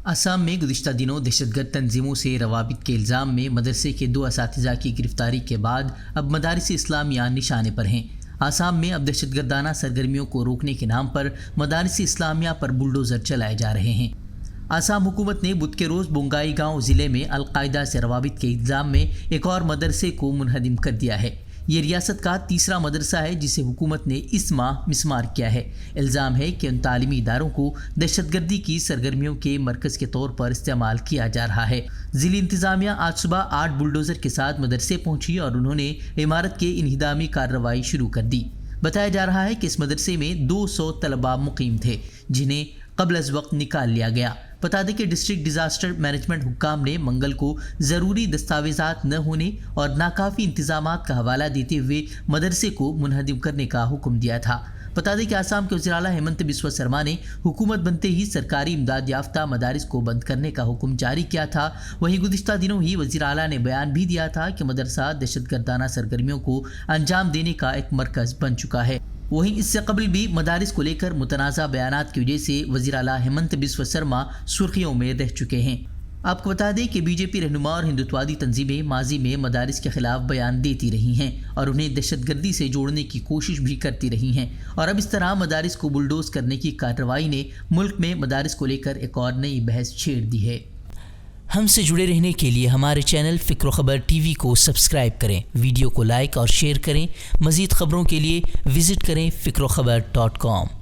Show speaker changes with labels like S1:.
S1: असम में गुज़िश्ता दिनों दहशतगर्द तंजीमों से रवाबित के इल्ज़ाम में मदरसे के 2 असातिज़ा की गिरफ्तारी के बाद अब मदारिस इस्लामिया निशाने पर हैं। आसाम में अब दहशतगर्दाना सरगर्मियों को रोकने के नाम पर मदारिस इस्लामिया पर बुलडोज़र चलाए जा रहे हैं। आसाम हुकूमत ने बुध के रोज़ बोंगाई गांव ज़िले में अलकायदा से रवाबित के इल्ज़ाम में एक और मदरसे को मुनहदिम कर दिया है। ये रियासत का तीसरा मदरसा है जिसे हुकूमत ने इस माह मिस्मार किया है। इल्ज़ाम है कि उन तालीमी इदारों को दहशतगर्दी की सरगर्मियों के मरकज़ के तौर पर इस्तेमाल किया जा रहा है। ज़िली इंतज़ामिया आज सुबह 8 बुलडोज़र के साथ मदरसे पहुंची और उन्होंने इमारत के इन्हिदामी कार्रवाई शुरू कर दी। बताया जा रहा है कि इस मदरसे में 200 तलबा मुकीम थे जिन्हें कबल अज़ वक्त निकाल लिया गया। बता दें कि डिस्ट्रिक्ट डिज़ास्टर मैनेजमेंट हुक्काम ने मंगल को ज़रूरी दस्तावेज़ात न होने और नाकाफ़ी इंतज़ामात का हवाला देते हुए मदरसे को मुनहदिम करने का हुक्म दिया था। बता दें कि आसाम के वज़ीर आला हेमंत बिस्वा शर्मा ने हुकूमत बनते ही सरकारी इमदाद याफ्ता मदारिस को बंद करने का हुक्म जारी किया था। वहीं गुज़िश्ता दिनों ही वज़ीर आला ने बयान भी दिया था कि मदरसा दहशतगर्दाना सरगर्मियों को अंजाम देने का एक मरकज़ बन चुका है। वहीं इससे कबल भी मदारिस को लेकर मुतनाज़ा बयानात की वजह से वज़ीर आला हेमंत बिस्वा शर्मा सुर्खियों में रह चुके हैं। आपको बता दें कि बीजेपी रहनुमा और हिंदुत्वादी तंजीमें माजी में मदारिस के खिलाफ बयान देती रही हैं और उन्हें दहशतगर्दी से जोड़ने की कोशिश भी करती रही हैं और अब इस तरह मदारिस को बुलडोज करने की कार्रवाई ने मुल्क में मदारिस को लेकर एक और नई बहस छेड़ दी है।
S2: हमसे जुड़े रहने के लिए हमारे चैनल फ़िक्र ख़बर टीवी को सब्सक्राइब करें, वीडियो को लाइक और शेयर करें। मज़ीद ख़बरों के लिए विज़िट करें फ़िक्रख़बर.com।